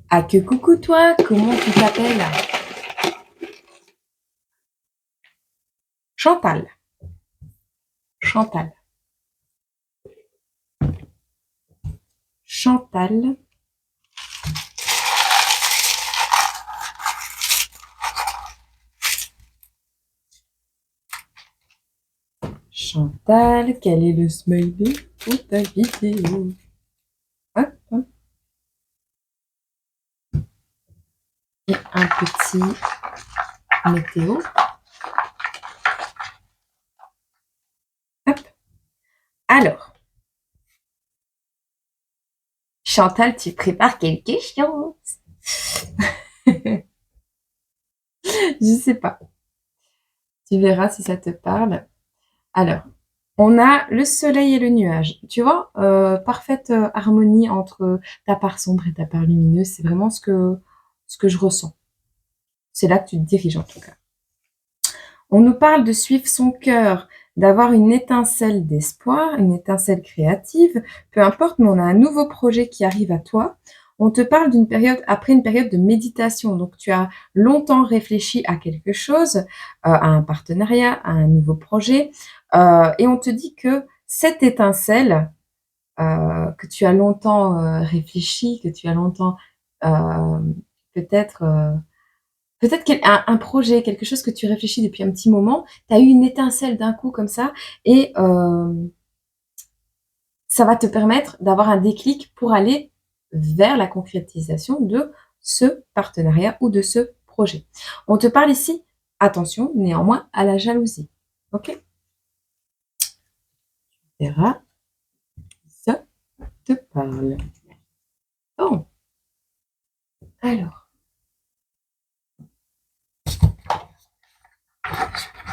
Ah que coucou toi, comment tu t'appelles? Chantal. Chantal. Chantal. Chantal, quel est le smiley pour ta vidéo? Hop, hop. Et un petit météo. Hop. Alors, Chantal, tu prépares quelque chose? Je sais pas. Tu verras si ça te parle. Alors, on a le soleil et le nuage. Tu vois, parfaite harmonie entre ta part sombre et ta part lumineuse. C'est vraiment ce que je ressens. C'est là que tu te diriges en tout cas. On nous parle de suivre son cœur, d'avoir une étincelle d'espoir, une étincelle créative, peu importe, mais on a un nouveau projet qui arrive à toi. On te parle d'une période, après une période de méditation. Donc, tu as longtemps réfléchi à quelque chose, à un partenariat, à un nouveau projet, et on te dit que cette étincelle, que tu as longtemps réfléchi, que tu as longtemps euh, peut-être peut-être un projet, quelque chose que tu réfléchis depuis un petit moment, tu as eu une étincelle d'un coup comme ça, et ça va te permettre d'avoir un déclic pour aller vers la concrétisation de ce partenariat ou de ce projet. On te parle ici, attention néanmoins, à la jalousie. Ok? Tu verras, ça te parle. Bon, alors,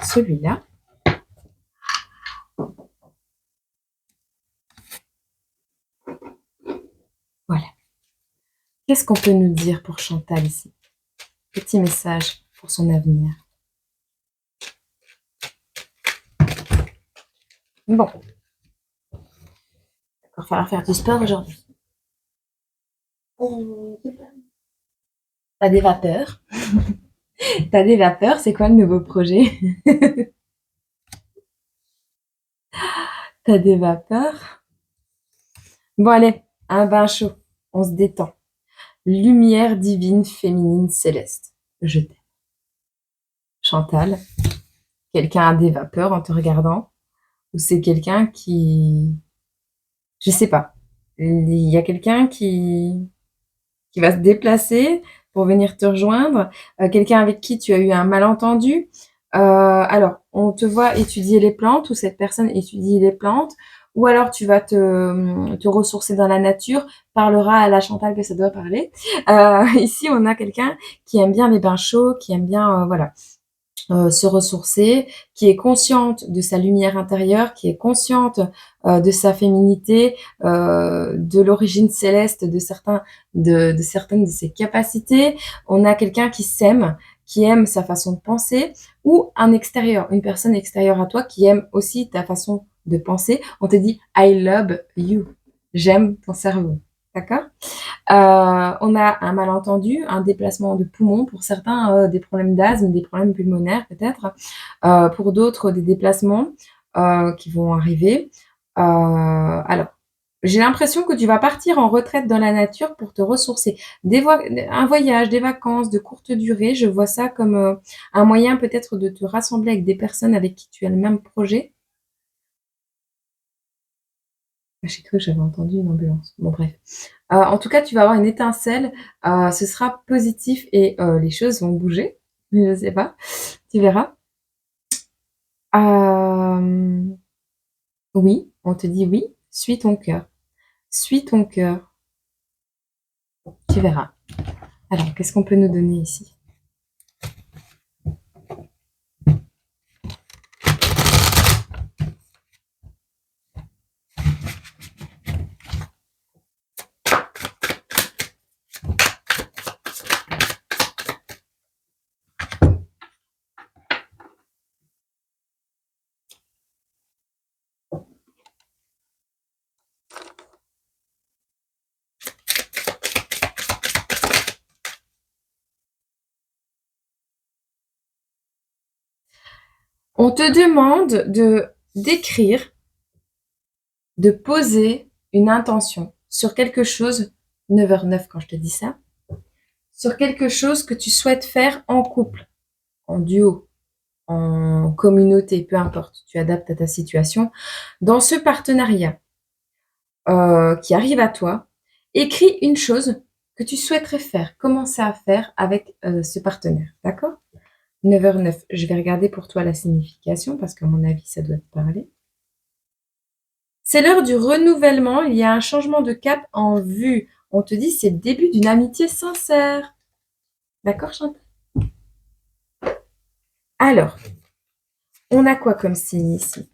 celui-là, voilà. Qu'est-ce qu'on peut nous dire pour Chantal ici? Petit message pour son avenir. Bon, il va falloir faire du sport aujourd'hui. T'as des vapeurs. T'as des vapeurs, c'est quoi le nouveau projet? T'as des vapeurs. Bon allez, un bain chaud, on se détend. Lumière divine, féminine, céleste. Je t'aime. Chantal, quelqu'un a des vapeurs en te regardant? Ou c'est quelqu'un qui... Je sais pas. Il y a quelqu'un qui va se déplacer pour venir te rejoindre, quelqu'un avec qui tu as eu un malentendu. Alors, on te voit étudier les plantes, ou cette personne étudie les plantes, ou alors tu vas te ressourcer dans la nature, parlera à la Chantal que ça doit parler. Ici, on a quelqu'un qui aime bien les bains chauds, qui aime bien, voilà, se ressourcer, qui est consciente de sa lumière intérieure, qui est consciente de sa féminité, de l'origine céleste de certaines de ses capacités. On a quelqu'un qui s'aime, qui aime sa façon de penser, ou un extérieur, une personne extérieure à toi qui aime aussi ta façon de penser. On te dit I love you, j'aime ton cerveau, d'accord? On a un malentendu, un déplacement de poumon, pour certains des problèmes d'asthme, des problèmes pulmonaires peut-être, pour d'autres des déplacements qui vont arriver. Alors, j'ai l'impression que tu vas partir en retraite dans la nature pour te ressourcer. Un voyage, des vacances de courte durée, je vois ça comme un moyen peut-être de te rassembler avec des personnes avec qui tu as le même projet. J'ai cru que j'avais entendu une ambulance. Bon, bref. En tout cas, tu vas avoir une étincelle. Ce sera positif et les choses vont bouger. Mais je sais pas. Tu verras. Euh, oui, on te dit oui. Suis ton cœur. Suis ton cœur. Tu verras. Alors, qu'est-ce qu'on peut nous donner ici? On te demande d'écrire, de poser une intention sur quelque chose, 9h09 quand je te dis ça, sur quelque chose que tu souhaites faire en couple, en duo, en communauté, peu importe, tu adaptes à ta situation. Dans ce partenariat qui arrive à toi, écris une chose que tu souhaiterais faire, commencer à faire avec ce partenaire, d'accord? 9h09, je vais regarder pour toi la signification parce qu'à mon avis, ça doit te parler. C'est l'heure du renouvellement, il y a un changement de cap en vue. On te dit c'est le début d'une amitié sincère. D'accord, Chantal? Alors, on a quoi comme signe ici?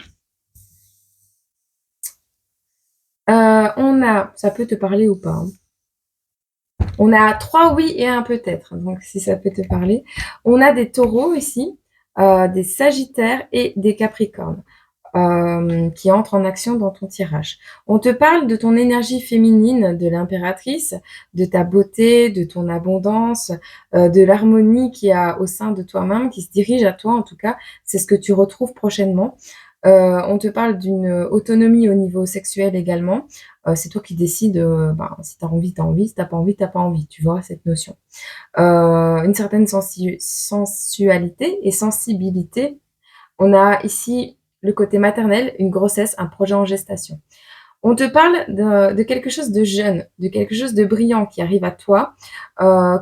On a, ça peut te parler ou pas, hein. On a 3 oui et un peut-être, donc si ça peut te parler. On a des taureaux ici, des sagittaires et des capricornes. Qui entre en action dans ton tirage. On te parle de ton énergie féminine, de l'impératrice, de ta beauté, de ton abondance, de l'harmonie qu'il y a au sein de toi-même, qui se dirige à toi en tout cas. C'est ce que tu retrouves prochainement. On te parle d'une autonomie au niveau sexuel également. C'est toi qui décides, si tu as envie, tu as envie, si tu pas envie, tu pas envie. Tu vois cette notion. Une certaine sensualité et sensibilité. On a ici le côté maternel, une grossesse, un projet en gestation. On te parle de quelque chose de jeune, de quelque chose de brillant qui arrive à toi,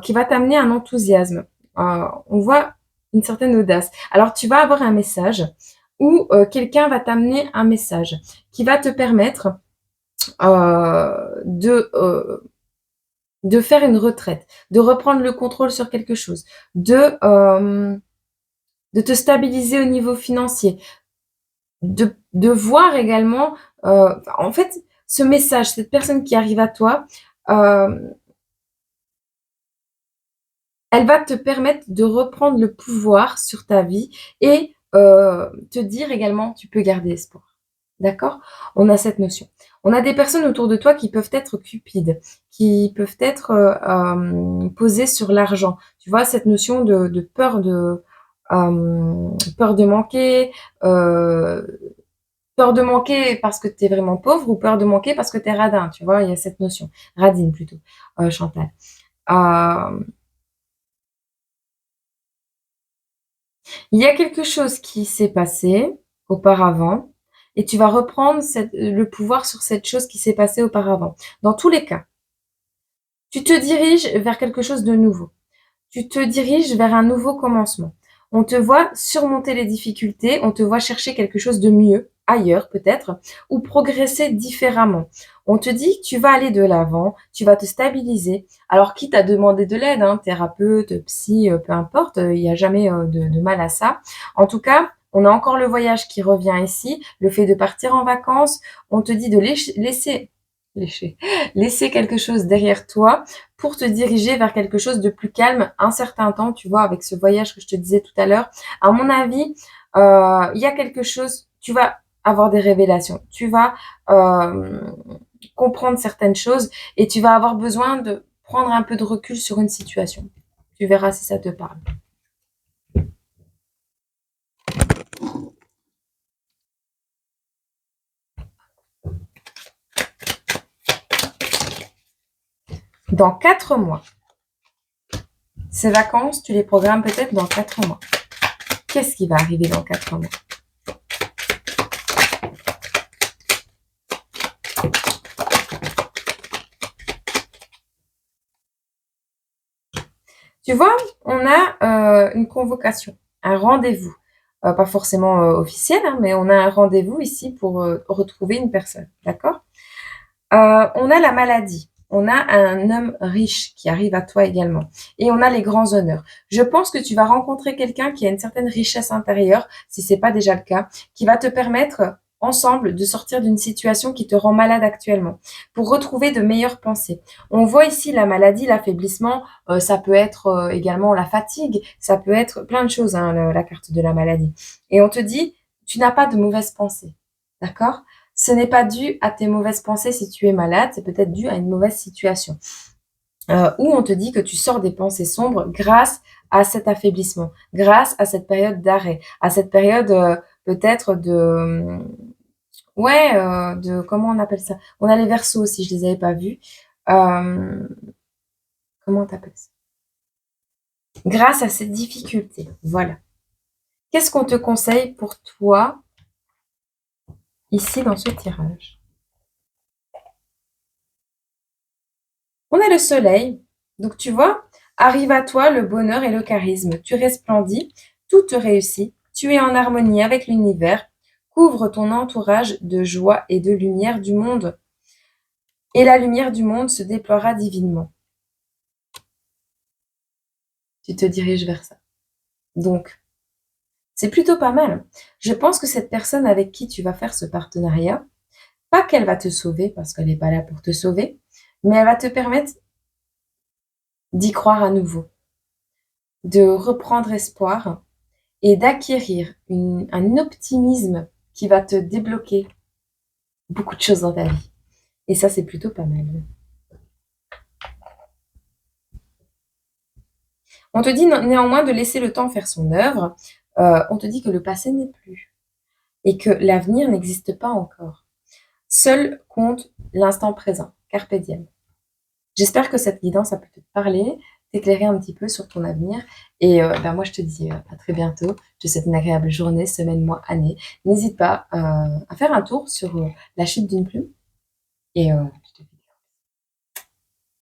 qui va t'amener un enthousiasme. On voit une certaine audace. Alors, tu vas avoir un message ou quelqu'un va t'amener un message qui va te permettre de faire une retraite, de reprendre le contrôle sur quelque chose, de te stabiliser au niveau financier, de voir également, en fait, ce message, cette personne qui arrive à toi, euh, elle va te permettre de reprendre le pouvoir sur ta vie et te dire également, tu peux garder espoir. D'accord? On a cette notion. On a des personnes autour de toi qui peuvent être cupides, qui peuvent être posées sur l'argent. Tu vois, cette notion de peur de manquer, euh, peur de manquer parce que tu es vraiment pauvre ou peur de manquer parce que tu es radin, tu vois, il y a cette notion. Radine plutôt, Chantal. Euh, il y a quelque chose qui s'est passé auparavant et tu vas reprendre le pouvoir sur cette chose qui s'est passée auparavant. Dans tous les cas, tu te diriges vers quelque chose de nouveau. Tu te diriges vers un nouveau commencement. On te voit surmonter les difficultés, on te voit chercher quelque chose de mieux, ailleurs peut-être, ou progresser différemment. On te dit que tu vas aller de l'avant, tu vas te stabiliser. Alors, quitte à demander de l'aide, hein, thérapeute, psy, peu importe, il n'y a jamais de mal à ça. En tout cas, on a encore le voyage qui revient ici, le fait de partir en vacances. On te dit de laisser quelque chose derrière toi pour te diriger vers quelque chose de plus calme un certain temps, tu vois, avec ce voyage que je te disais tout à l'heure. À mon avis, il y a quelque chose, tu vas avoir des révélations, tu vas euh, comprendre certaines choses et tu vas avoir besoin de prendre un peu de recul sur une situation. Tu verras si ça te parle. Dans 4 mois, ces vacances, tu les programmes peut-être dans 4 mois. Qu'est-ce qui va arriver dans 4 mois? Tu vois, on a une convocation, un rendez-vous. Pas forcément officiel, hein, mais on a un rendez-vous ici pour retrouver une personne. D'accord? On a la maladie. On a un homme riche qui arrive à toi également. Et on a les grands honneurs. Je pense que tu vas rencontrer quelqu'un qui a une certaine richesse intérieure, si c'est pas déjà le cas, qui va te permettre ensemble de sortir d'une situation qui te rend malade actuellement, pour retrouver de meilleures pensées. On voit ici la maladie, l'affaiblissement, ça peut être également la fatigue, ça peut être plein de choses, hein, la carte de la maladie. Et on te dit, tu n'as pas de mauvaises pensées. D'accord? Ce n'est pas dû à tes mauvaises pensées si tu es malade, c'est peut-être dû à une mauvaise situation. où on te dit que tu sors des pensées sombres grâce à cet affaiblissement, grâce à cette période d'arrêt, à cette période, peut-être de, ouais, de comment on appelle ça? On a les Verseaux aussi, je les avais pas vus. Hem, comment tu appelles ça? Grâce à cette difficulté, voilà. Qu'est-ce qu'on te conseille pour toi, ici, dans ce tirage? On a le soleil, donc tu vois? Arrive à toi le bonheur et le charisme. Tu resplendis, tout te réussit, tu es en harmonie avec l'univers, couvre ton entourage de joie et de lumière du monde, et la lumière du monde se déploiera divinement. Tu te diriges vers ça. Donc, c'est plutôt pas mal. Je pense que cette personne avec qui tu vas faire ce partenariat, pas qu'elle va te sauver, parce qu'elle n'est pas là pour te sauver, mais elle va te permettre d'y croire à nouveau, de reprendre espoir et d'acquérir un optimisme qui va te débloquer beaucoup de choses dans ta vie. Et ça, c'est plutôt pas mal. On te dit néanmoins de laisser le temps faire son œuvre. On te dit que le passé n'est plus et que l'avenir n'existe pas encore. Seul compte l'instant présent. Carpe diem. J'espère que cette guidance a pu te parler, t'éclairer un petit peu sur ton avenir. Et moi, je te dis à très bientôt. Je te souhaite une agréable journée, semaine, mois, année. N'hésite pas à faire un tour sur la chute d'une plume. Et je te